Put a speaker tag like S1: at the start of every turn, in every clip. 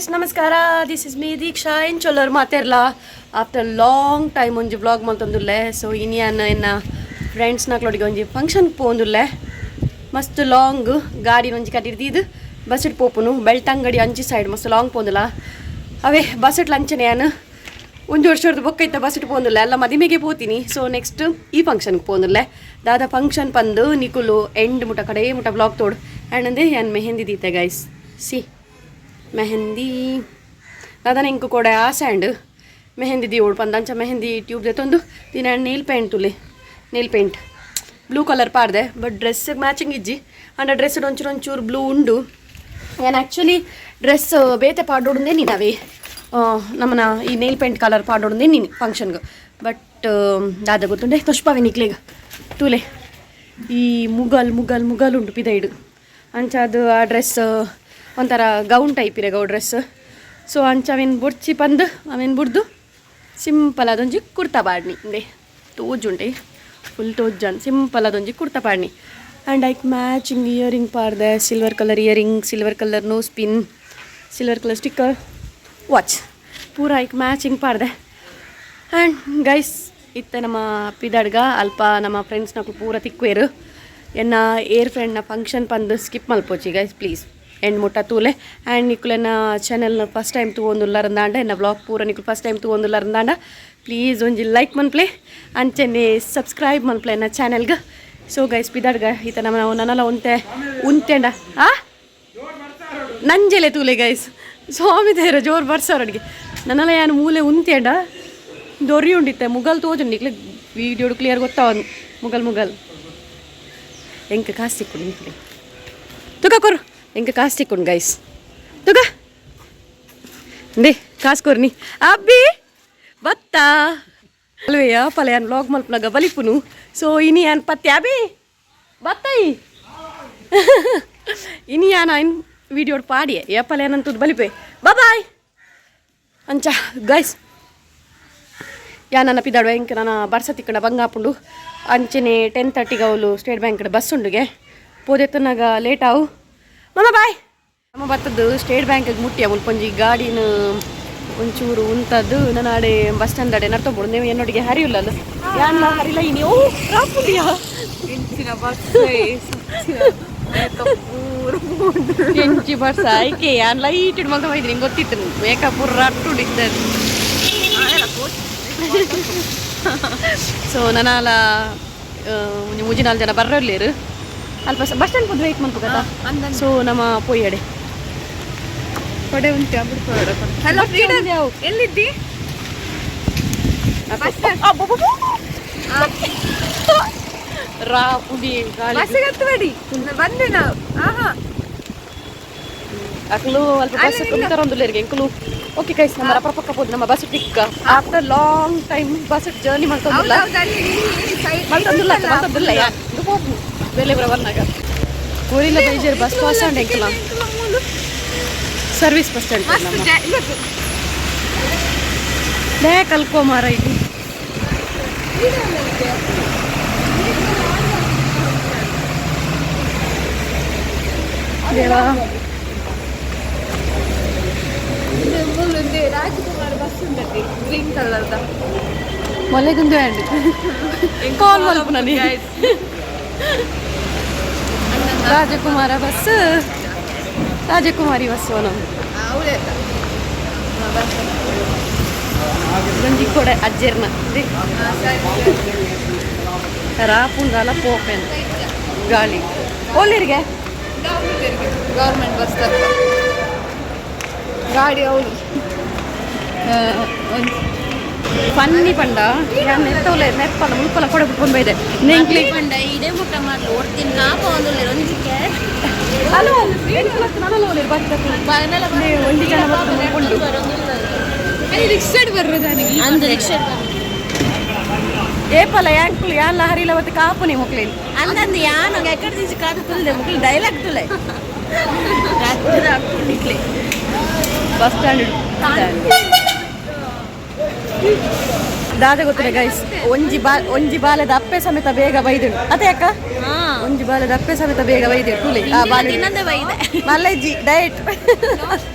S1: Guys ನಮಸ್ಕಾರ. This is me ದೀಕ್ಷಾ. ಏನು ಚೊಲ್ಲೋರು ಮಾತಾಡಲ್ಲ ಆಫ್ಟರ್ ಲಾಂಗ್ ಟೈಮ್ ಒಂಜಿ ವ್ಲಾಗ್ ಮಲ್ತೊಂದುಲ್ಲೆ. ಸೊ ಇನಿಯನ್ನ ಎನ್ನ ಫ್ರೆಂಡ್ಸ್ ನಾಕ್ಲೊಟ್ಟಿಗೆ ಒಂಜಿ ಫಂಕ್ಷನ್ಗೆ ಪೋಂದುಲ್ಲೆ. ಮಸ್ತ್ ಲಾಂಗ್ ಗಾಡಿನ ಒಂಜಿ ಕಟ್ಟಿಡ್ದು ಬಸ್ ಇಟ್ಟು ಪೋಪುನು ಬೆಳ್ತಂಗಡಿ ಅಂಚಿ ಸೈಡ್ ಮಸ್ತ್ ಲಾಂಗ್ ಪೋಂದುಲ್ಲ ಅವೇ ಬಸ್ ಇಟ್ಟು ಲಂಚನೆ ನಾನು ಒಂದು ವರ್ಷದ ಬೊಕ್ಕೈತ ಬಸ್ ಇಟ್ಟು ಪೋಂದುಲ್ಲ ಎಲ್ಲ ಮದಿಮೆಗೆ ಪೋತೀನಿ. ಸೊ ನೆಕ್ಸ್ಟ್ ಈ ಫಂಕ್ಷನ್ಗೆ ಪೋಂದುಲ್ಲೆ ದಾದ ಫಂಕ್ಷನ್ ಪಂದು ನಿಕುಲು ಎಂಡ್ ಮುಟ ಕಡೆ ಮುಟ ಬ್ಲಾಗ್ ತೋಡು ಆ್ಯಂಡ್ ಏನು ಮೆಹಂದಿ ದೀತೆ ಗೈಸ್. ಸಿ ಮೆಹಂದಿ ದಾದಾನ ಇಂಕು ಕೂಡ ಆ ಸ್ಯಾಂಡ್ ಮೆಹಂದಿ ದೀವಳು ಪಂದಂಚ ಮೆಹಂದಿ ಟ್ಯೂಬ್ ಜೊತೊಂದು ದಿನ ನೇಲ್ ಪೇಂಟ್ ತುಲೆ ನೇಲ್ ಪೇಂಟ್ ಬ್ಲೂ ಕಲರ್ ಪಾಡ್ದೆ ಬಟ್ ಡ್ರೆಸ್ ಮ್ಯಾಚಿಂಗ್ ಇಜ್ಜಿ ಅಂಡ ಡ್ರೆಸ್ ಒಂಚೂರು ಬ್ಲೂ ಉಂಡು. ಏನು ಆ್ಯಕ್ಚುಲಿ ಡ್ರೆಸ್ ಬೇತೆ ಪಾಡೋಡುಂದೇ ನೀನವೇ ನಮ್ಮನ್ನ ಈ ನೇಲ್ ಪೇಂಟ್ ಕಲರ್ ಪಾಡೋಡುಂದೇ ನೀನು ಫಂಕ್ಷನ್ಗೆ. ಬಟ್ ದಾದ ಗೊತ್ತುಂಡೆ ತೊಷ್ಪಾವೆ ನಿಕ್ಲಿಗ ತೂಲೆ ಈ ಮುಗಲ್ ಉಂಟು ಪಿದೈಡು ಅಂಚ ಅದು ಆ ಡ್ರೆಸ್ ಒಂಥರ ಗೌನ್ ಟೈಪ್ ಇರೆ ಗೌ ಡ್ರೆಸ್. ಸೊ ಅಂಚ ಅವೇನು ಬೊಡ್ಚಿ ಪಂದು ಅವೇನು ಬುಡ್ದು ಸಿಂಪಲ್ ಅದೊಂಜಿ ಕುರ್ತಾ ಪಾಡ್ನಿ ಇಂದೆ ತೋಜುಂಟೆ ಫುಲ್ ತೋಜನ್ ಸಿಂಪಲ್ ಅದೊಂಜಿ ಕುರ್ತಾ ಪಾಡ್ನಿ ಆ್ಯಂಡ್ ಐಕ್ ಮ್ಯಾಚಿಂಗ್ ಇಯರಿಂಗ್ ಪಾಡ್ದೆ silver colour earring silver colour nose pin silver colour sticker watch ಪೂರ ಐಕ್ ಮ್ಯಾಚಿಂಗ್ ಪಾಡ್ದೆ. ಆ್ಯಂಡ್ ಗೈಸ್ ಇತ್ತೆ ನಮ್ಮ ಪಿದಡ್ಗ ಅಲ್ಪ ನಮ್ಮ ಫ್ರೆಂಡ್ಸ್ ನಾಕು ಪೂರ ತಿಕ್ವೇರು ಎನ್ನ ಏರ್ ಫ್ರೆಂಡ್ನ ಫಂಕ್ಷನ್ ಪಂದು ಸ್ಕಿಪ್ ಮಲ್ಪೋಚಿ ಗೈಸ್ ಪ್ಲೀಸ್ ಎಂಡ್ ಮುಟ್ಟ ತೂಲೆ. ಆ್ಯಂಡ್ ನಿಕುಲೆನ ಚಾನಲ್ನ ಫಸ್ಟ್ ಟೈಮ್ ತೂವೊಂದುಲ್ಲಾರಂದಾಂಡ ಎನ್ನ ಬ್ಲಾಗ್ ಪೂರ ನಿಕುಲು ಫಸ್ಟ್ ಟೈಮ್ ತೂವೊಂದುಲ್ಲಾರಂದಾಂಡ ಪ್ಲೀಸ್ ಒಂಜಿ ಲೈಕ್ ಮನ್ಪ್ಲೆ ಅಂಚನೆ ಸಬ್ಸ್ಕ್ರೈಬ್ ಮನ್ಪ್ಲೆ ಎನ್ನ ಚಾನಲ್ಗೆ. ಸೊ ಗೈಸ್ ಪಿದಡ್ಗ ಈತ ನಮ್ಮ ನನ್ನಲ್ಲ ಉಂತೆಂಡ ನಂಜೆಲೆ ತೂಲೆ ಗೈಸ್ ಸ್ವಾಮಿ ಧೈರ್ಯ ಜೋರು ಬರ್ಸೋರಡಿಗೆ ನನ್ನಲ್ಲ ಏನು ಮೂಲೆ ಉಂತೆಂಡ ದೊರಿ ಉಂಡಿತ್ತೆ ಮುಗಲ್ ತೋಜು ನಿಕ್ಲೆ ವೀಡಿಯೋಡು ಕ್ಲಿಯರ್ ಗೊತ್ತಾವ ಮುಗಲ್ ಎಂಕ ಕಾಸು ಸಿಕ್ಕೊಂಡು ನಿಕ್ಲೆ ತುಕ ಕೊರು ಎಂಕ ಕಾಸು ಸಿಕ್ಕೊಂಡು ಗೈಸ್ ತುಕ ದೇ ಕಾಸು ಕೊರ್ನಿ ಅಬ್ಬಿ ಬತ್ತಾ ಅಲ್ವೇ ಪಲ ಏನು ಬ್ಲಾಗ್ ಮಲ್ಪನಾಗ ಬಲಿಪುನು. ಸೊ ಇನಿ ಏನು ಪತ್ತೆ ಅಬಿ ಬತ್ತಾಯಿ ಇನಿ ಏನು ಇನ್ ವೀಡಿಯೋಡ್ ಪಾಡಿಯೇ ಏಪಲ ಏನಂತದ್ದು ಬಲಿಪೆ ಬಾಯ್ ಅಂಚ ಗೈಸ್ ಯಾ ನನ್ನ ಪಿದಾಡುವ ಇಂಕ ನಾನು ಬರ್ಸ ತಿಕ್ಕಂಡ ಬಂಗಾಪುಂಡು ಅಂಚನೆ 10:30ಗೆ ಅವಳು ಸ್ಟೇಟ್ ಬ್ಯಾಂಕ್ ಬಸ್ ಉಂಡುಗೆ ಪೋದೆತ್ತನಾಗ ಲೇಟ್ ಆವು ಮಮ್ಮ ಬಾಯ್ ನಮ್ಮ ಬತ್ತದ್ದು ಸ್ಟೇಟ್ ಬ್ಯಾಂಕಿಗೆ ಮುಟ್ಟಿಯ ಮುಲ್ಪಂಜಿ ಗಾಡಿನ ಒಂಚೂರು ಉಂತದ್ದು ನಾನು ಆಡೆ ಬಸ್ ಸ್ಟ್ಯಾಂಡ್ ಅಡೆ ನಡ್ತೊಬೋದು ನೀವು ಏನೊಟ್ಟಿಗೆ ಹರಿಯಿಲ್ಲ ಅಲ್ಲ ಯಾನ್ಲ ಹರಿಲ್ಲ ಈ ನೀವು ರಾಪುಡಿಯಾ ಎಂಚಿ ಬರ್ಸ ಆಯ್ಕೆ ಯಾನ್ ಲೈಟ್ ಇಡ್ ಮಲ್ತ ಹೋಯ್ತು ನಿಂಗೆ ಗೊತ್ತಿತ್ತು ಮೇಕಪ್ ರಟ್ಟುಡಿದ್ದ. ಸೊ ನಾನಲ್ಲ ಮುಜಿ 4 ಜನ ಬರ್ರಲ್ಲೇರು ಅಲ್ಪ ಬಸ್ ಸ್ಟ್ಯಾಂಡ್ ಪೋದು ವೆಯ್ಟ್ ಮಾಡ್ಕೋ కదా. ಸೊ ನಮ್ಮ ಪೊಯ್ಯಡೆ ಕೊಡೆ ಉಂಟು ಹಲೋ ಫ್ರೀಡಮ್ ಎಲ್ಲಿದ್ದಿ ರಾ ಪುಡಿ ಗಾಳಿ ಬಂದೆ ನಾವು ಅಕ್ಲು ಅಲ್ಪ ಬಸ್ ತರೊಂದುಲ್ಲೇರಿಗೆ ಎಂಕಲು ಓಕೆ ಕೈಸ್ ನಮ್ಮ ರಪ್ಪ ಪಕ್ಕ ಹೋದ್ ನಮ್ಮ ಬಸ್ ಟಿಕ್ಕ after long time bus journey ಮಾಡ್ಕೊಂದಿಲ್ಲ ಬೆಲೆ ಬರವರ್ನಾಗ ಕೋರಿಲ್ಲ ಬೈಜರ್ ಬಸ್ ಪಾಸ್ ಸ್ಟ್ಯಾಂಡ್ ಎಂಕಲ ಸರ್ವಿಸ್ ಬಸ್ ಸ್ಟ್ಯಾಂಡ್ ಲೇ ಕಲ್ಕೋ ಮಾರ ಇಲ್ಲಿ ದೇವಾ ರಾಜಕುಮಾರ್ ಬಸ್ ಉಂಟು ಗ್ರೀನ್ ಕಲರ್ದ ಮೊಲೆಗುಂದು ಹ್ಯಾಂಡ್ ಕಾಲ್ ಮಲ್ಪ ನನಗೆ ರಾಜಕುಮಾರ ಬಸ್ ರಾಜಕುಮಾರಿ ಬಸ್ಸು ನಮ್ದು ಗಂಜಿ ಕೊಡೆ ಅಜ್ಜರ್ನ ರಾಪುಂಡಲ ಪೋಪೆನ್ ಗಾಳಿ ಓಲಿರಿಗೆ ಗೌರ್ಮೆಂಟ್ ಬಸ್ ಗಾಡಿ ಅವಳು ಪನ್ನಿ ಪಂಡ ನೆತ್ತವಲೆ ನೆಪ್ಪಲ ಮುಲ್ಪಲ ಕೊಡೆ ಬಿಟ್ಕೊಂಡು ಬೈದೆ ನೆಂಕ್ಲಿ ಪಂಡ ಇದೇ ಮುಟ್ಟ ಮಾಡ್ಲು ಓಡ್ತೀನಿ ಕಾಪ ಒಂದು ಒಂದಿಕ್ಕೆ ಹಲೋ ನಾನು ಒಂದು ಜನ ಬರ್ಕೊಂಡು ರಿಕ್ಷಾಡ್ ಬರ್ರೋದಾನೆ ಅಂದು ರಿಕ್ಷಾಡ್ ಏಪಲ ಯಾಂಕ್ಲು ಯಾನ್ಲ ಹರಿಲ ಮತ್ತೆ ಕಾಪು ನೀವು ಮಕ್ಳು ಅಂದಂದು ಯಾನು ಎಕಡೆ ದಿವಸ ಕಾದು ತುಲ್ದೆ ಮಕ್ಳು ಡೈಲಾಗ್ ತುಲೆ ಹಾಕೊಂಡಿಕ್ಲಿ ಬಸ್ ಸ್ಟ್ಯಾಂಡ್ ದಾದ ಗೊತ್ತಿಲ್ಲ ಗೈಸ್ ಒಂಜಿ ಬಾಲದ ಅಪ್ಪೆ ಸಮೇತ ಬೇಗ ಬೈದು ಅದೇ ಅಕ್ಕ ಒಂಜಿ ಬಾಲದ ಅಪ್ಪೆ ಸಮೇತ ಬೇಗ ಬೈದೆ ಟೂಲಿ ಮಲ್ಲಜ್ಜಿ ಡಯಟ್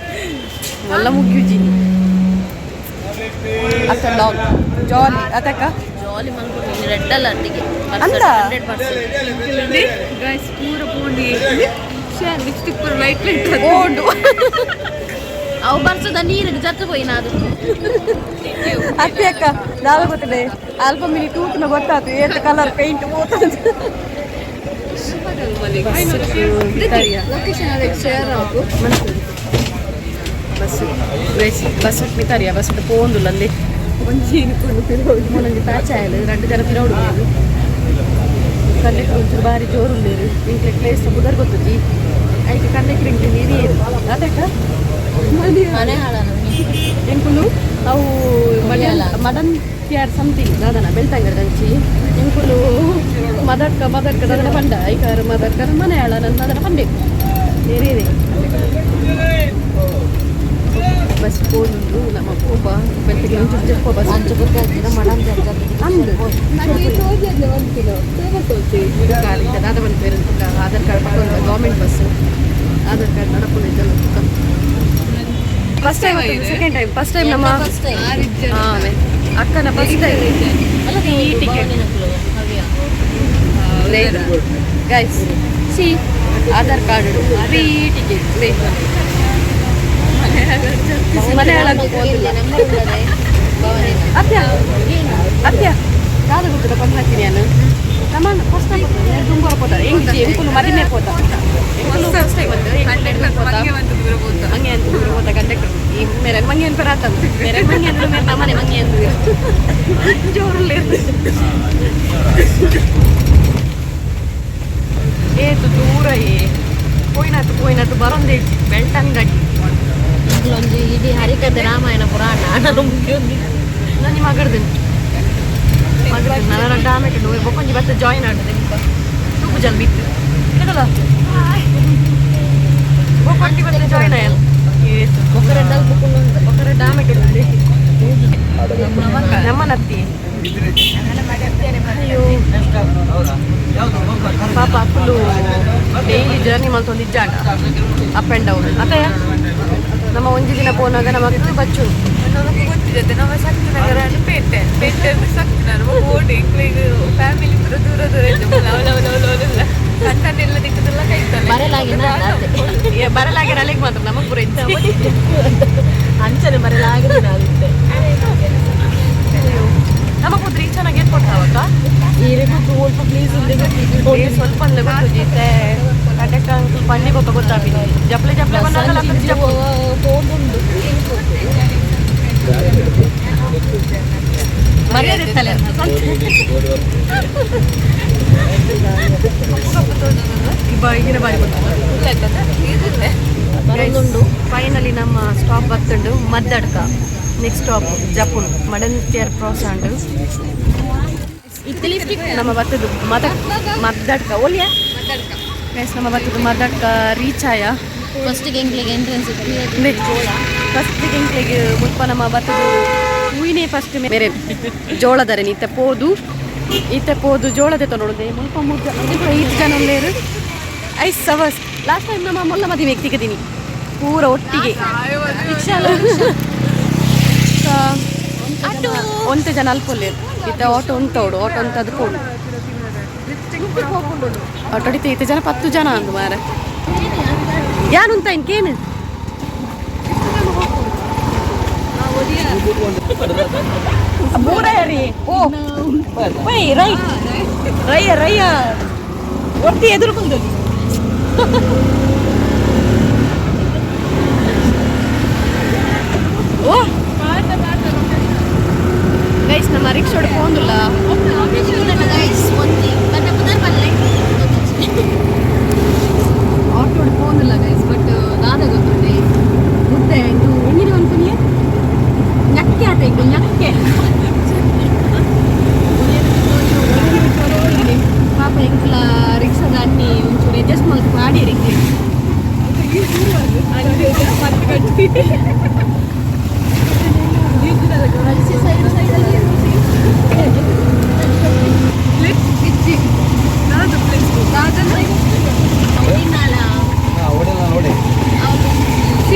S1: ಎಲ್ಲ ಮುಗಿಯುಜಿನಿ ಅಕ್ಕ ಲಾಗ್ ಜಾಲಿ ಅದಕ್ಕ
S2: ಜಾಲಿ ಮಾಡ್ಕೊಂಡು ರೆಡ್ ಅಲ್ಲ ಅಟ್ಟಿಗೆ
S1: ಅಂತ
S2: 100% ಗೈಸ್ ಪೂರ ಪೂಂಡಿ ಲಿಪ್ಸ್ಟಿಕ್ ಪೂರ ಲೈಟ್ ಲೈಟ್
S1: ಬೋಂಡು
S2: ಅವು ಬರ್ಸದ ನೀರಿಗೆ ಜತ್ತು ಹೋಯ್ನ ಅದು
S1: ಅತ್ತೆ ಅಕ್ಕ ನಾಳೆ ಗೊತ್ತಿದೆ ಅಲ್ಪ ಮಿನಿ ತೂತನ ಗೊತ್ತಾಯ್ತು ಎಷ್ಟು ಕಲರ್ ಪೇಂಟ್ ಹೋಗ್ತದೆ ಬಸ್ ಮಿತಾರಿಯ ಬಸ್ ಪೋಂದುಲ್ಲ ಅಲ್ಲಿ ಒಂಜಿ ಮೊನ್ನೊಂದು ಪ್ಯಾಚ್ ಆಯಲು 2 ಜನ ತಿರೋಡು ಕಂಡಕ್ಟರ್ ಒಂಚೂರು ಭಾರಿ ಜೋರು ಉಳ್ಳೇರು ಇಂಕ್ಲೆ ಪ್ಲೇಸ್ ಬುದರ್ ಗೊತ್ತುಜಿ ಐಕೆ ಕಂಡಕ್ಟರ್ ಇಂಕ್ಲೆ ನೀರಿ ಅದಕ್ಕ
S2: ಮನೆ ಹಾಳನ
S1: ಎಂಕುಲು ಅವು ಮಡನ್ ಪ್ಯಾರ್ ಸಮಥಿಂಗ್ ದಾದನ ಬೆಳ್ತಂಗರ ದಂಚಿ ಎಂಕುಲು ಮದರ್ಕ ದಾದನ ಪಂಡ ಐಕಾರ ಮದರ್ಕರ ಮನೆ ಹಾಳ ನನ್ನ ದಾದನ ಪಂಡೇಕು ನೀರಿ ಬಸ್ ಪೋನುಂಡು ನಮ್ಮ ಕೋಪ ಬೆಳ್ತಿಗೆ ಒಂಚೂರು ಜಪ್ಪ ಬಸ್
S2: ಅಂಚೆ ಗೊತ್ತಾಗ್ತಿಲ್ಲ ಮಡನ್
S1: ಅಂದು ಕಾಲಿಂದ ದಾದ ಬಂದು ಬೇರೆ ಆಧಾರ್ ಕಾರ್ಡ್ ಪಕ್ಕ ಗೌರ್ಮೆಂಟ್ ಬಸ್ ಆಧಾರ್ ಕಾರ್ಡ್ ನಡಕೊಂಡಿದ್ದಲ್ಲ first time second time first time ನಮ್ಮ ಅಕ್ಕನ ಫಸ್ಟ್ ಟೈಮ್ ಈ ಟಿಕೆಟ್ ಗೈಸ್ ಸಿ Aadhaar card free ticket Malayalam ಅತ್ಯ ಅತ್ಯ ಕಾದ ಗೊತ್ತಿಲ್ಲ ಬಂದು ಹಾಕ್ತೀನಿ ನಾನು ನಮ್ಮ ಫಸ್ಟ್ ಟೈಮ್ ತುಂಬ ಹೋಗ್ತಾರೆ ಹೆಂಗೆ ಎಂಕುಲು ಮರಿಮೇ ಹೋದ ಫಸ್ಟ್ ಟೈಮ್ ಮಂಗೆ ಅಂತ ದೂರ ಹೋದ ಕಂಡಕ್ಟರ್ ಈ ಮೇರೆ ಮಂಗೆ ಅಂತ ಬರತ್ತ ಮೇರೆ ಮಂಗೆ ಅಂದ್ರೆ ಮೇರೆ ನಮ್ಮನೆ ಮಂಗೆ ಅಂತ ಜೋರಲ್ಲಿ ಏತು ದೂರ ಪೋಯ್ನಾತು ಬರೋಂದೇ ಬೆಳ್ತಂಗಡಿ
S2: ಒಂದು ಇಡೀ ಹರಿಕತೆ ರಾಮಾಯಣ ಪುರಾಣ
S1: ನಾನು ನಿಮ್ಮ ಮಗಡ್ದೇನೆ ನಾನು ಡಾಮೆಟ್ ಬೊಕ್ಕೊಂಜಿ ಬತ್ತ ಜಾಯಿನ್ ಆಡ್ತದೆ ತೂಪು ಜಲ್ ಬಿತ್ತು ಇಡಲ್ಲ ಬೊಕ್ಕೊಂಡಿ ಬತ್ತ ಜಾಯಿನ್ ಆಯಲ್ಲ ಒಕ್ಕರೆ ಡಾಮೆಟ್ ನಮ್ಮ ನತ್ತಿ ಅಯ್ಯೋ ಪಾಪ ಫುಲ್ಲು ಡೈಲಿ ಜರ್ನಿ ಮಾಡ್ಕೊಂಡು ಇಜ್ಜಾಂಡ ಅಪ್ ಆ್ಯಂಡ್ ಡೌನ್ ಅದೇ ನಮ್ಮ ಒಂಜಿ ದಿನ ಪೋನಾಗ ನಮಗೆ ಬಚ್ಚು
S3: ನಮಗೆ ಗೊತ್ತಿರುತ್ತೆ ನಮ್ಮ ಶಕ್ತಿನಗರ ಪೇಟೆ ಶಕ್ತಿನಗರ ಓಡಿ ಫ್ಯಾಮಿಲಿ ದೂರ ಇದ್ದು ಕಟ್ಟನ್ನೆಲ್ಲ ದಿಕ್ಕದೆಲ್ಲ ಕೈತಲ್ಲ
S1: ಬರಲಾಗಿ ಅಲ್ಲಿಗೆ ಮಾತ್ರ ನಮಗೆ ಪೂರ ಇದ್ದ
S2: ಅಂಚನೆ ಬರಲಾಗಿದೆ ನಾವಿದ್ದೆ
S1: ನಮ್ಮ ಪುತ್ರಿ ಚೆನ್ನಾಗಿ ಏನು ಕೊಡ್ತಾವಕ್ಕ
S2: ಈ ಗೊತ್ತು ಸ್ವಲ್ಪ ಪ್ಲೀಸ್
S1: ಸ್ವಲ್ಪ ಅಂದ್ರೆ ಗೊತ್ತಿದ್ದೆ ಕಂಡಕ್ಟರ್ ಅಂಕಲ್ ಪಂಡಿ ಗೊತ್ತ ಗೊತ್ತಾಗಿದೆ ಜಪ್ಲೆ ಬಂದಾಗಲ್ಲ
S2: ಹೋಗುಂಡು
S1: ಮರ್ಯಾದಿತ್ತಲ್ಲ ಈಗಿನ ಬಾರಿ
S2: ಬರೋದುಂಡು
S1: ಫೈನಲಿ ನಮ್ಮ ಸ್ಟಾಪ್ ಬರ್ತುಂಡು ಮದ್ದಡ್ಕ ನೆಕ್ಸ್ಟ್ ಸ್ಟಾಪ್ ಜಪುನ್ ಮಡನ್ತಿಯರ್ ಕ್ರಾಸ್ ಆಂಡು ನಮ್ಮ ಬತ್ತದು ಮದ್ದಡ್ಕ ಓಲಿಯಾ ಗೈಸ್ ನಮ್ಮ ಬತ್ತದು ಮದ್ದಡ್ಕ ರೀಚ್ ಆಯ
S2: ಫಸ್ಟಿಗೆ ಎಂಕ್ಲಿಗೆ ಎಂಟ್ರೆನ್ಸ್
S1: ಫಸ್ಟಿಗೆ ಎಂಕ್ಲಿಗೆ ಮುಲ್ಪ ನಮ್ಮ ಬತ್ತದು ಹೂವಿನೇ ಫಸ್ಟ್ ಬೇರೆ ಜೋಳದರೆ ಈತೆ ಪೋದು ಜೋಳದೆ ತೊಗೊಂಡೆ ಮುಲ್ಪ 5 ಜನ ಉಳ್ಳೇರು 5 ಅವರ್ಸ್ ಲಾಸ್ಟ್ ಟೈಮ್ ನಮ್ಮ ಮೊಲ್ಲ ಮದುವೆ ವ್ಯಕ್ತಿಗದೀನಿ ಪೂರ ಒಟ್ಟಿಗೆ ಒಂತೆ ಜನ ಅಲ್ಪೊಲ್ಲೇರು ಇತ್ತ ಆಟೋ ಉಂಟೋಡು ಆಟೋ ಅಂತದ್ದು ಕೊಡು ಆಟೋ ಹೊಡಿತ ಈತ ಜನ 10 ಜನ ಅಂದು ಮಾರ ಯಾರು ಅಂತ ಇನ್ಕೇನು ಬೂರಯ್ಯರಿ ಓ ರಯ್ಯ ಒಟ್ಟಿ ಎದುರುಕೊಂಡಲ್ಲಿ ಓ ಗೈಸ್ ನಮ್ಮ ರಿಕ್ಷಾ ಹೋಗಿಲ್ಲ ಆಟೋ ಹೋಗಿಲ್ಲ ಗೈಸ್ ಬಟ್ ದಾದ ಗೊತ್ತುಂಟೆ ಮುದ್ದೆ ಇದು ಹೆಂಗಿದೆ ಅನ್ಕೊನಿಯೇ ñakke ಆತ ಈಗ ñakke ಪಾಪ ಎಂಕ್ಲ ರಿಕ್ಷಾದ ಅನ್ನಿ ಒಂಚೂರು ಅಡ್ಜಸ್ಟ್ ಮಾಡಿ ರಿಕ್ಷೆ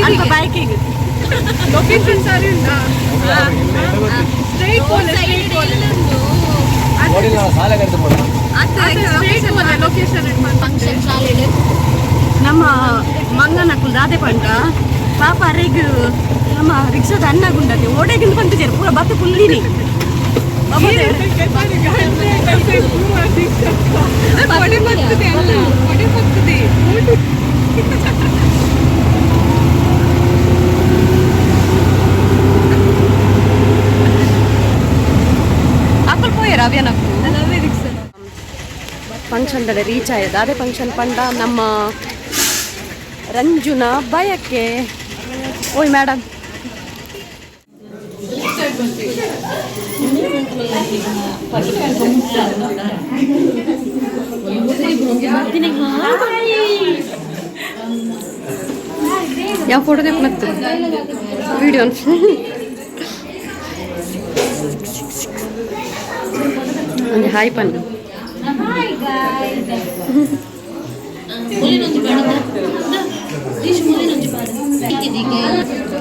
S1: ಅಲ್ಪ ಬೈಕಿಗೆ
S2: ಸ್ಟ್ರೈಟ್ ಪೋಲೆ ಲೊಕೇಶನ್ ಫಂಕ್ಷನ್ ಶಾಲೆ
S1: ನಮ್ಮ ಮಂಗನಕ್ಕುಲ್ ದಾದೆ ಪಂಡ ಪಾಪ ಅರೆಗ್ ನಮ್ಮ ರಿಕ್ಷಾದ ಅನ್ನ ಗುಂಡದೆ ಓಡೆಗಿಂದ ಬಂದಿದ್ದಾರೆ ಪೂರ ಬತ್ತು ಫುಲ್ಲಿನಿ ಅಕ್ಕಲ್ ಪೋಯರ ಅವ್ಯನಕ್ಕು ಫಂಕ್ಷನ್ ದಡೆ ರೀಚ್ ಆಯ್ತು ಅದೇ ಫಂಕ್ಷನ್ ಪಂಡ ನಮ್ಮ ರಂಜುನ ಬಯಕೆ ಓಯ್ ಮೇಡಮ್ ಯಾವ ಫೋಟೋ ತೆಪ್ಪನತ್ತು ವಿಡಿಯೋ ಒಂದು ಹಾಯ್ ಪನ್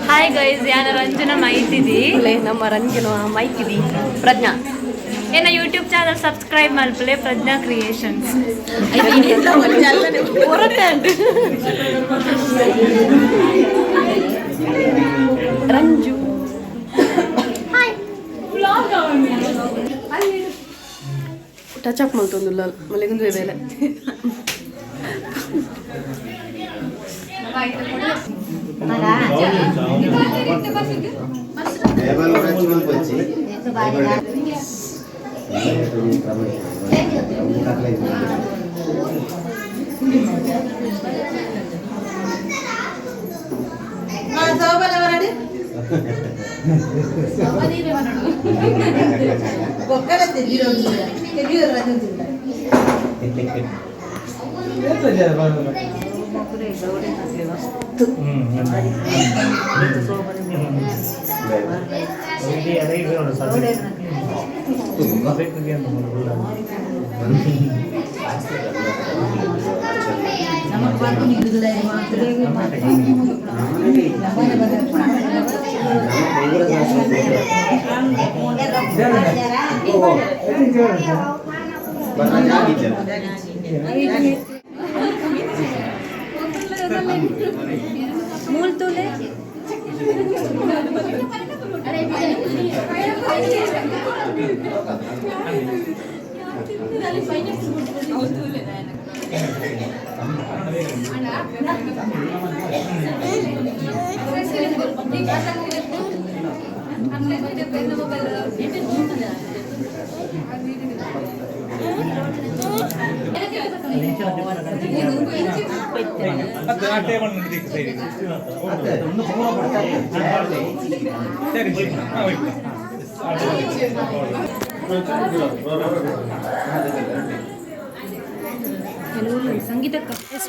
S3: ಹಾಯ್ ಗೈಸ್ ಯಾನ ರಂಜನ ಮೈತಿದಿ
S1: ನಮ್ಮ ರಂಜನ ಮೈತಿದಿ ಪ್ರಜ್ಞಾ
S3: ಏನ ಯೂಟ್ಯೂಬ್ ಚಾನಲ್ ಸಬ್ಸ್ಕ್ರೈಬ್ ಮಾಡ್ಬಲೆ ಪ್ರಜ್ಞಾ ಕ್ರಿಯೇಷನ್ಸ್
S1: ರಂಜು ಟಚ್ ಅಪ್ ಮಾಡ್ತೊಂದಿಲ್ಲ ಮಲ್ಲಿಗೊಂದು ಬೇಲೆ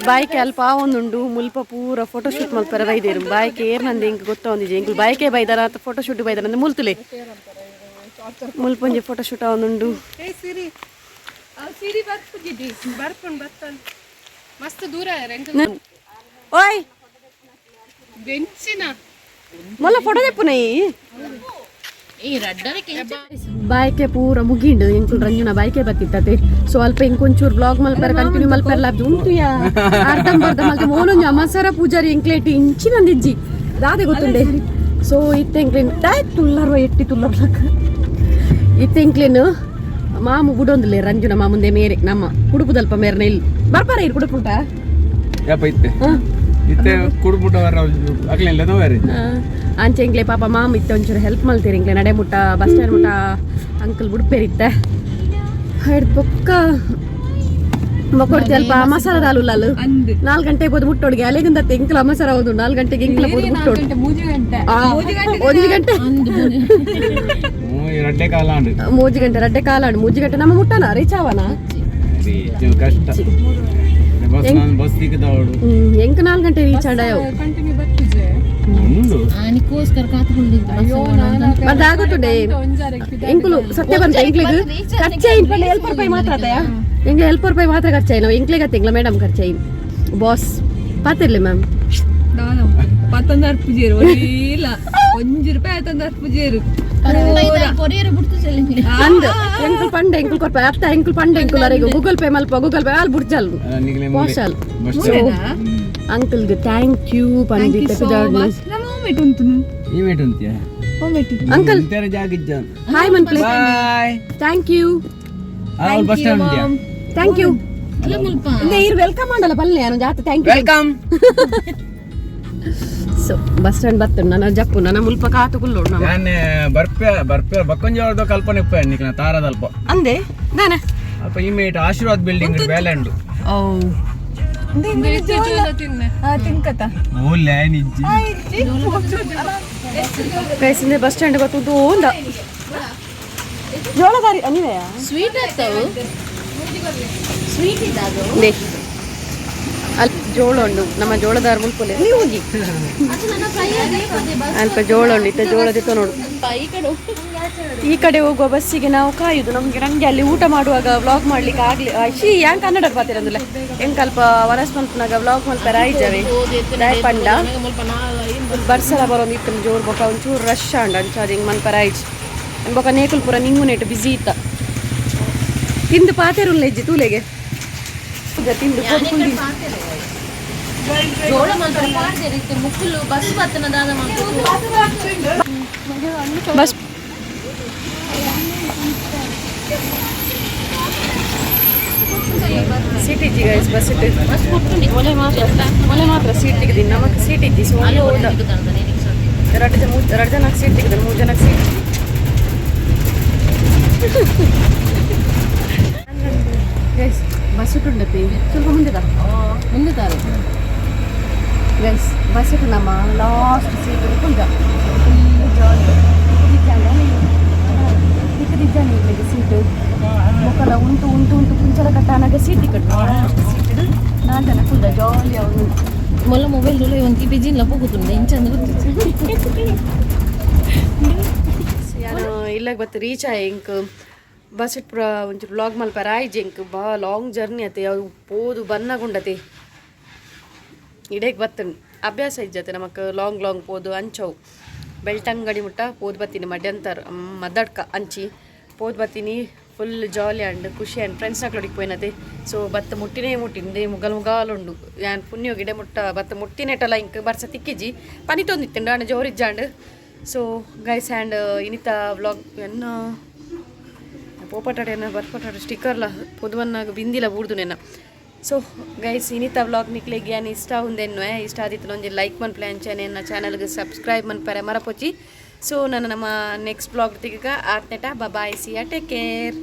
S1: ಬಾಯ್ಕೆ ಅಲ್ಪ ಒಂದುಂಡು ಮುಲ್ಪ ಪೂರ ಫೋಟೋಶೂಟ್ ಮಲ್ಪರ ಬೈದೇರು ಬಾಯ್ಕೆ ಏರ್ ನಂದು ಹೆಂಗೆ ಗೊತ್ತೊಂದಿಜೆ ಎಂಕ್ಲು ಬಾಯ್ಕೆ ಬೈದಾರ ಅಂತ ಫೋಟೋಶೂಟ್ ಬೈದಾರ ಅಂದ್ರೆ ಮುಲ್ತುಲೆ ಮುಲ್ಪೊಂಜಿ ಫೋಟೋಶೂಟ್ ಒಂದುಂಡು
S2: ಮಸ್ತ್ ದೂರ
S1: ಓಯ್
S2: ಬೆಂಚಿನ
S1: ಮೊಲ್ಲ ಫೋಟೋ ತೆಪ್ಪುನೈ ಬಾಯ್ಕೆ ಪೂರ ಮುಗಿಂಡು ಎಂಕುಲ್ ರಂಜುನ ಬಾಯ್ಕೆ ಬತ್ತಿತ್ತತೆ ಸೊ ಅಲ್ಪ ಇಂಕೊಂಚೂರು ಬ್ಲಾಗ್ ಮಲ್ಪರ ಕಂಟಿನ್ಯೂ ಮಲ್ಪರ ಉಂಟು ಯಾ ಅರ್ಧಂಬರ್ಧ ಮಲ್ತ ಮೋನೊಂಜಿ ಅಮಸರ ಪೂಜಾರಿ ಎಂಕ್ಲೇಟಿ ಇಂಚಿನಂದಿಜ್ಜಿ ದಾದೆ ಗೊತ್ತುಂಡೆ ಸೊ ಇತ್ತೆ ಎಂಕ್ಲೇನ್ ತುಲ್ಲರ್ವ ಎಟ್ಟಿ ತುಲ್ಲರ್ಲಕ್ಕ ಇತ್ತೆ ಎಂಕ್ಲೇನು ಮಾಮು ಬುಡೊಂದುಲೆ ರಂಜುನ ಮಾಮುಂದೆ ಮೇರೆ ನಮ್ಮ ಕುಡುಪುದಲ್ಪ ಮೇರ್ನ ಇಲ್ಲಿ ಬರ್ಪಾರ ಇರು ಕುಡುಪುಂಟ
S4: ಯಾಪ ಇತ್ತೆ ಇತ್ತೆ ಕುಡುಪುಟ ಅಕ್ಲೆಲ್ಲ ತೋರಿ
S1: ಅಂಚೆ ಎಂಕ್ಲೆ ಪಾಪ ಮಾಮ ಇತ್ತೆ ಒಂಚೂರು ಹೆಲ್ಪ್ ಮಲ್ತೀರಿ ಎಂಕ್ಲೆ ನಡೆ ಮುಟ್ಟ ಬಸ್ ಸ್ಟ್ಯಾಂಡ್ ಮುಟ್ಟ ಅಂಕಲ್ ಬುಡ್ಪೇರಿತ್ತೆ ಹಿಡ್ದು ಬೊಕ್ಕ ಬೊಕ್ಕೊಡ್ತಿ ಅಲ್ಪ ಮಸಾಲ ದಾಲುಲ್ಲಾಲು 4 ಗಂಟೆಗೆ ಬೋದು ಮುಟ್ಟೋಡಿಗೆ ಅಲೆಗಿಂದ ಎಂಕ್ಲ ಮಸಾಲ ಹೌದು 4 ಗಂಟೆಗೆ ಎಂಕ್ಲ ಬೋದು ಮುಟ್ಟೋಡು 1 ಗಂಟೆ 3 ಗಂಟೆ ರಡ್ಡೆ ಕಾಲಾಂಡು 3 ಗಂಟೆ ನಮ್ಮ ಮುಟ್ಟನ ರೀಚ್ ಆವನ
S4: ಕಷ್ಟ
S1: ಎಂಕ್ 4 ಗಂಟೆ ರೀಚ್ ಆಡ ಅದಾಗುತ್ತುಂಡೆ ಎಂಕ್ಲು ಸತ್ಯ ಬಂತ ಎಂಕ್ಲಿಗೆ ಖರ್ಚೆ ಇಂಟ್ಕೊಂಡು ₹1 ಮಾತ್ರ ಆತಯಾ ಎಂಗ್ಲೆ ₹1 ಮಾತ್ರ ಖರ್ಚಾಯಿ ನಾವು ಎಂಕ್ಲಿಗೆ ಆತ ಎಂಗ್ಲ ಮೇಡಮ್ ಖರ್ಚಾಯಿ ಬಾಸ್ ಪಾತಿರ್ಲಿ ಮ್ಯಾಮ್
S2: 19 ಇಲ್ಲ ₹1 ಆಯ್ತಂದ ಪೂಜೆರು
S1: ಅಂದ್ ಎಂಕುಲ್ ಪಂಡೆ ಎಂಕುಲ್ ಕೊರ್ಪ ಅತ್ತ ಎಂಕುಲ್ ಪಂಡೆ ಎಂಕುಲ್ ಅರೆಗು ಗೂಗಲ್ ಪೇ ಮಲ್ಪ ಗೂಗಲ್ ಪೇ ಆಲ್ ಬುಡ್ಜಲ್ ಪೋಷಲ್ ಅಂಕಲ್ ಗೆ ಥ್ಯಾಂಕ್ ಯು ಪಂಡಿತ ಕುದಾಡ್ನಸ್ ಅಂಕಲ್ ಹಾಯ್ ಮನ್ಪ್ಲೆ ಥ್ಯಾಂಕ್ ಯು ಥ್ಯಾಂಕ್ ಯು ಇರ್ ವೆಲ್ಕಮ್ ಮಾಡಲ್ಲ ಪಲ್ಲೆ ನಾನು ಜಾತ thank you welcome so bus stand ಬರ್ತೇನೆ ನನ್ನ ಜಪ್ಪು ನನ್ನ ಮುಲ್ಪ ಕಾತು ಕುಲ್ಲೋಡು
S4: ನಾನು ಬರ್ಪೆ ಬಕ್ಕೊಂಜಾವದ ಕಲ್ಪನೆ ಉಪ್ಪ ನಿಕ್ನ ತಾರದಲ್ಪ
S1: ಅಂದೆ ನಾನ
S4: ಅಪ್ಪ ಇಮೇಟ್ ಆಶೀರ್ವಾದ್ ಬಿಲ್ಡಿಂಗ್ ಬೇಲೆಂಡು
S1: ಓ
S2: ತಿನ್ಕತ
S4: ಓಲೆ ನಿಜ್ಜಿ
S1: ಕೈಸಿಂದ ಬಸ್ ಸ್ಟ್ಯಾಂಡ್ ಗೊತ್ತು ಒಂದ ಜೋಳದಾರಿ ನೀವೇ
S2: ಸ್ವೀಟ್ ಆಗ್ತಾವು ಸ್ವೀಟ್ ಇದ್ದಾದು
S1: ಅಲ್ಲಿ ಜೋಳ ಉಂಡು ನಮ್ಮ ಜೋಳದಾರ ಮುಲ್ಪೊಲೆ ನೀವು ಹೋಗಿ ಅಲ್ಪ ಜೋಳ ಉಂಡು ಇತ್ತ ಜೋಳದಿತ್ತ ನೋಡು ಈ ಕಡೆ ಹೋಗುವ ಬಸ್ಸಿಗೆ ನಾವು ಕಾಯುದು ನಂಗೆ ಅಲ್ಲಿ ಊಟ ಮಾಡುವಾಗ ವ್ಲಾಗ್ ಮಾಡ್ಲಿಕ್ಕೆ ಆಗ್ಲಿ ಯಾನ್ ಕನ್ನಡ ಬರ್ತೀರ ಅಂದ್ರೆ ಹೆಂಗ್ ಸ್ವಲ್ಪ ವನಸ್ ಮಲ್ಪನಾಗ ವ್ಲಾಗ್ ಮಲ್ಪಾರ ಆಯ್ಜಾವೆ ಪಂಡ ಬರ್ಸಲ ಬರೋದು ಇತ್ತು ಜೋರ್ ಬೊಕ ಒಂಚೂರು ರಶ್ ಅಂಡ ಅಂಚಾದ ಹಿಂಗೆ ಮಲ್ಪಾರ ಆಯ್ಜ್ ಬೊಕ ನೇಕುಲ್ ಪೂರ ನಿಂಗು ನೆಟ್ಟು ಬಿಸಿ ಇತ್ತ ತಿಂದು ಪಾತೆರುಲ್ಲ ಇಜ್ಜಿ ತೂಲೆಗೆ ತಿಂದು
S2: ಜೋಳ ಮಾಡ್ತಾರೆ ಮುಕ್ಕಲು ಬಸ್ ಬತ್ತನದಾದ
S1: ಬಸ್ ಸೀಟ್ ಇಜ್ಜಿ ಗೈಸ್ ಬಸ್ ಇಟ್ಟು ಮೊಲೆ ಮಾತ್ರ ಸೀಟ್ ತೆಗೆದಿ ನಮಗೆ ಸೀಟ್ ಇಜ್ಜಿ ಸೊ ಎರಡು ಜನಕ್ಕೆ ಸೀಟ್ ತೆಗೆದ 3 ಜನಕ್ಕೆ ಸೀಟ್ ಗೈಸ್ ಬಸ್ ಇಟ್ಟುಂಡತಿ ಸ್ವಲ್ಪ ಮುಂದೆ ತಾರೆ ಗೈಸ್ ಬಸ್ ಇಟ್ಟು ನಮ್ಮ ಲಾಸ್ಟ್ ಸೀಟ್ ಕುಂಜ ಇಲ್ಲಿಗೆ ಸೀಟು ಮೊಕ್ಕಲ ಉಂಟು ಕುಂಚಲ ಕಟ್ಟಾನಾಗ ಸೀಟ್ ಕಟ್ಟು ಸೀಟ್ ನಾನು ಜನ ಕುಂದ ಜಾಲಿ ಅವನು
S2: ಮೊಲ್ಲ ಮೊಬೈಲ್ ಒಂದು ಬಿಜಿಲ್ಲ ಹೋಗುತ್ತಂಡ ಇಂಚಂದ
S1: ನಾನು ಇಲ್ಲಾಗ ಬತ್ತು ರೀಚ್ ಆಯ್ ಇಂಕ್ ಬಸ್ ಇಟ್ಟು ಒಂಚೂರು ವ್ಲಾಗ್ ಮಲ್ಪಾರ ಆಯ್ಜಿ ಇಂಕ್ ಬಾ ಲಾಂಗ್ ಜರ್ನಿ ಅತೆ ಅವು ಪೋದು ಬನ್ನಗುಂಡತೆ ಇಡೇಗೆ ಬತ್ತನ್ ಅಭ್ಯಾಸ ಇಜ್ಜತೆ ನಮಕ್ ಲಾಂಗ್ ಪೋದು ಅಂಚವು ಬೆಳ್ಟಂಗಡಿ ಮುಟ್ಟ ಪೋದು ಬತ್ತೀನಿ ಮಡ್ಯಂತರ ಮದ್ದಡ್ಕ ಅಂಚಿ ಪೋದು ಬತ್ತೀನಿ ಫುಲ್ ಜಾಲಿ ಅಂಡ್ ಖುಷಿ ಅಂಡ್ ಫ್ರೆಂಡ್ಸ್ನ ಕ್ಲೋಡಿಗೆ ಪೋಯ್ನತೆ ಸೊ ಬತ್ತ ಮುಟ್ಟಿನೇ ಮುಗಲುಂಡು ಯಾನ್ ಪುಣ್ಯ ಗಿಡ ಮುಟ್ಟ ಬತ್ತ ಮುಟ್ಟಿನೇಟಲ್ಲ ಇಂಕ್ ಬರ್ಸ ತಿಕ್ಕಿಜಿ ಪನಿ ತೊಂದಿತ್ತಂಡು ಅಣ್ಣ ಜೋರಿಜ್ಜಾಂಡ್ ಸೊ ಗೈಸ್ ಆ್ಯಂಡ್ ಇನಿತ ವ್ಲಾಗ್ ಎನ್ನ ಪೋಪಟಾಡೇನ ಬರ್ಪಟಾಡ ಸ್ಟಿಕ್ಕರ್ಲ ಪೊದುವನ್ನಾಗ ಬಿಂದಿಲ್ಲ ಬೂಡ್ದುನೇನ ಸೊ ಗೈಸ್ ಇನಿತ ವ್ಲಾಗ್ ನಿಕ್ಲೆಗೆ ಏನು ಇಷ್ಟ ಉಂದೆನ್ನು ಇಷ್ಟ ಆದಿತ್ತು ಒಂಜಿ ಲೈಕ್ ಮನ್ಪ್ಲೆ ಅಂಚನೆ ನನ್ನ ಚಾನಲ್ಗೆ ಸಬ್ಸ್ಕ್ರೈಬ್ ಮನ್ಪರೆ ಮರಪೊಚ್ಚಿ ಸೊ ನನ್ನ ನಮ್ಮ ನೆಕ್ಸ್ಟ್ ಬ್ಲಾಗ್ ತೆಗಿಗ ಆತ್ನೆಟ ಬಾಯ್ ಸಿಯಾ ಟೇಕ್ ಕೇರ್